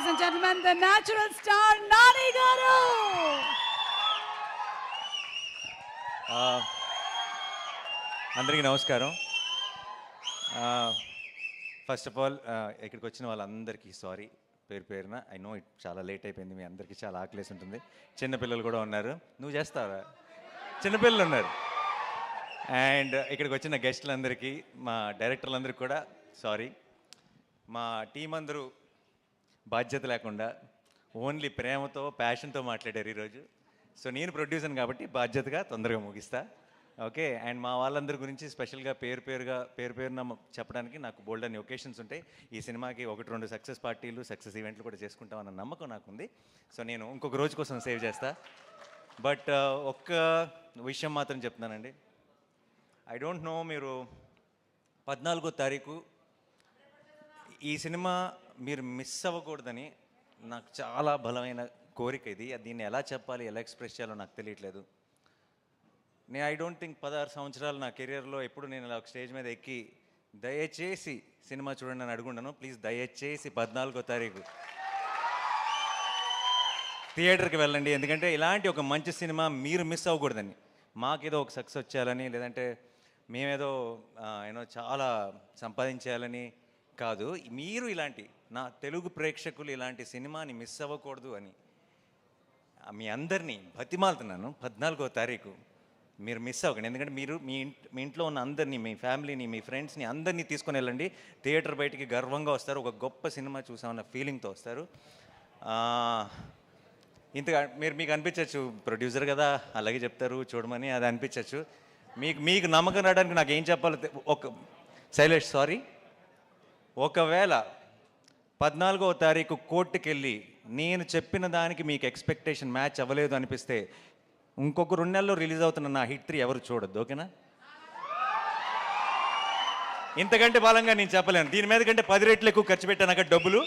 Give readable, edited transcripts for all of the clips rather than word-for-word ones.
ladies and gentlemen, the natural star Nani Garu. అందరికీ నమస్కారం. First of all ఇక్కడికి వచ్చిన వాళ్ళందరికీ సారీ పేరు పేరున. ఐ నో ఇట్ చాలా లేట్ అయిపోయింది, మీ అందరికీ చాలా ఆకలేసి ఉంటుంది. చిన్నపిల్లలు కూడా ఉన్నారు. నువ్వు చేస్తావా? చిన్నపిల్లలు ఉన్నారు. అండ్ ఇక్కడికి వచ్చిన గెస్టులందరికీ, మా డైరెక్టర్లందరికీ కూడా సారీ. మా టీం అందరూ బాధ్యత లేకుండా ఓన్లీ ప్రేమతో ప్యాషన్తో మాట్లాడారు ఈరోజు. సో నేను ప్రొడ్యూసర్ కాబట్టి బాధ్యతగా తొందరగా ముగిస్తా. ఓకే. అండ్ మా వాళ్ళందరి గురించి స్పెషల్గా పేరు పేరున చెప్పడానికి నాకు బోల్డ్ అని ఒకేషన్స్ ఉంటాయి. ఈ సినిమాకి 1-2 సక్సెస్ పార్టీలు, సక్సెస్ ఈవెంట్లు కూడా చేసుకుంటామన్న నమ్మకం నాకుంది. సో నేను ఇంకొక రోజు కోసం సేవ్ చేస్తా. బట్ ఒక్క విషయం మాత్రం చెప్తున్నానండి. ఐ డోంట్ నో, మీరు 14వ తారీఖు ఈ సినిమా మీరు మిస్ అవ్వకూడదని నాకు చాలా బలమైన కోరిక ఇది. దీన్ని ఎలా చెప్పాలి, ఎలా ఎక్స్ప్రెస్ చేయాలో నాకు తెలియట్లేదు. ఐ డోంట్ థింక్ 16 సంవత్సరాలు నా కెరియర్లో ఎప్పుడు నేను ఇలా స్టేజ్ మీద ఎక్కి దయచేసి సినిమా చూడండి అని అడుగుండను. ప్లీజ్ దయచేసి 14వ తారీఖు థియేటర్కి వెళ్ళండి. ఎందుకంటే ఇలాంటి ఒక మంచి సినిమా మీరు మిస్ అవ్వకూడదని, మాకేదో ఒక సక్సెస్ వచ్చేయాలని, లేదంటే మేమేదో చాలా సంపాదించేయాలని కాదు. మీరు ఇలాంటి నా తెలుగు ప్రేక్షకులు ఇలాంటి సినిమాని మిస్ అవ్వకూడదు అని మీ అందరినీ బతిమాలుతున్నాను. 14వ తారీఖు మీరు మిస్ అవ్వకండి. ఎందుకంటే మీరు మీ ఇంట్లో ఉన్న అందరినీ, మీ ఫ్యామిలీని, మీ ఫ్రెండ్స్ని అందరినీ తీసుకొని వెళ్ళండి. థియేటర్ బయటికి గర్వంగా వస్తారు. ఒక గొప్ప సినిమా చూసామన్న ఫీలింగ్తో వస్తారు. ఇంతగా మీకు అనిపించవచ్చు, ప్రొడ్యూసర్ కదా అలాగే చెప్తారు చూడమని, అది అనిపించవచ్చు. మీకు నమ్మకం రావడానికి నాకు ఏం చెప్పాలో శైలేష్ సారీ. ఒకవేళ 14వ తారీఖు కోర్టుకి వెళ్ళి నేను చెప్పిన దానికి మీకు ఎక్స్పెక్టేషన్ మ్యాచ్ అవ్వలేదు అనిపిస్తే ఇంకొక 2 నెలల్లో రిలీజ్ అవుతున్న నా హిట్ 3 ఎవరు చూడొద్దు. ఓకేనా? ఇంతకంటే బలంగా నేను చెప్పలేను. దీని మీద కంటే 10 రెట్లు ఎక్కువ ఖర్చు పెట్టాను అక్కడ డబ్బులు.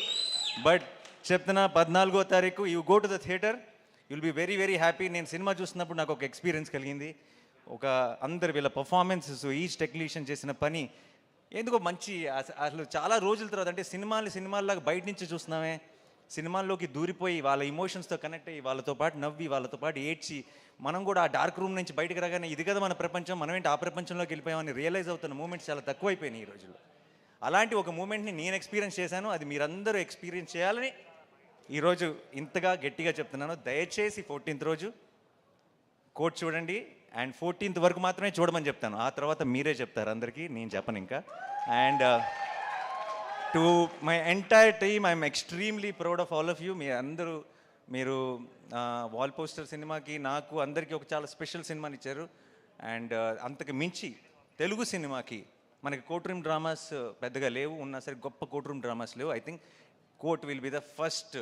బట్ చెప్తున్నా, 14వ తారీఖు you go to the theatre, you'll be very very happy. నేను సినిమా చూస్తున్నప్పుడు నాకు ఒక ఎక్స్పీరియన్స్ కలిగింది. అందరు వీళ్ళ పర్ఫార్మెన్సెస్, ఈచ్ టెక్నీషియన్ చేసిన పని ఎందుకో మంచి, అసలు చాలా రోజుల తర్వాత, అంటే సినిమాల్లాగా బయట నుంచి చూస్తున్నామే, సినిమాల్లోకి దూరిపోయి వాళ్ళ ఇమోషన్స్తో కనెక్ట్ అయ్యి వాళ్ళతో పాటు నవ్వి వాళ్ళతో పాటు ఏడ్చి మనం కూడా ఆ డార్క్ రూమ్ నుంచి బయటకు రాగానే ఇది కదా మన ప్రపంచం, మనం ఏంటి ఆ ప్రపంచంలోకి వెళ్ళిపోయామని రియలైజ్ అవుతున్న మూమెంట్స్ చాలా తక్కువైపోయినాయి ఈ రోజుల్లో. అలాంటి ఒక మూమెంట్ని నేను ఎక్స్పీరియన్స్ చేశాను. అది మీరందరూ ఎక్స్పీరియన్స్ చేయాలని ఈరోజు ఇంతగా గట్టిగా చెప్తున్నాను. దయచేసి 14th రోజు కోర్ట్ చూడండి. అండ్ 14th వరకు మాత్రమే చూడమని చెప్తాను. ఆ తర్వాత మీరే చెప్తారు అందరికీ, నేను చెప్పను ఇంకా. And to my entire team, I'm extremely proud of all of you. మీరు వాల్ పోస్టర్ సినిమాకి, నాకు అందరికీ ఒక చాలా స్పెషల్ సినిమాని ఇచ్చారు. అండ్ అంతకు మించి తెలుగు సినిమాకి మనకి కోర్ట్ రూమ్ డ్రామాస్ పెద్దగా లేవు, ఉన్నా సరే గొప్ప కోర్ట్ రూమ్ డ్రామాస్ లేవు. I think court will be the first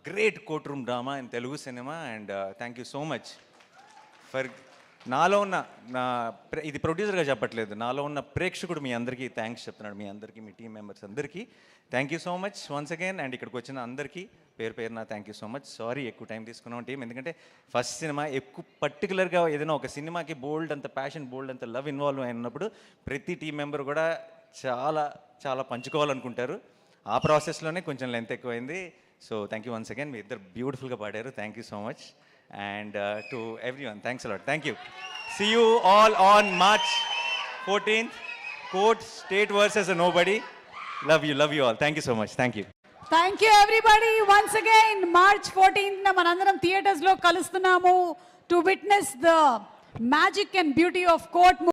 great court room drama in Telugu cinema. And thank you so much for నాలో ఉన్న ఇది ప్రొడ్యూసర్గా చెప్పట్లేదు, నాలో ఉన్న ప్రేక్షకుడు మీ అందరికీ థ్యాంక్స్ చెప్తున్నాడు. మీ అందరికీ, మీ టీం మెంబర్స్ అందరికీ thank you so much once again. And ఇక్కడికి వచ్చిన అందరికీ పేరున thank you so much. Sorry ఎక్కువ టైం తీసుకున్నాం టీం, ఎందుకంటే ఫస్ట్ సినిమా ఎక్కువ పర్టికులర్గా ఏదైనా ఒక సినిమాకి బోల్డ్ అంత ప్యాషన్, బోల్డ్ అంత లవ్ ఇన్వాల్వ్ అయినప్పుడు ప్రతి టీం మెంబర్ కూడా చాలా చాలా పంచుకోవాలనుకుంటారు. ఆ ప్రాసెస్లోనే కొంచెం లెంత్ ఎక్కువైంది. So thank you once again. మీ ఇద్దరు బ్యూటిఫుల్గా పాడారు. Thank you so much. And to everyone, thanks a lot. Thank you. See you all on March 14th. Court State versus Nobody. Love you all. Thank you so much. Thank you. Thank you everybody once again. March 14th na manandaram theaters lo kalustunamu to witness the magic and beauty of court.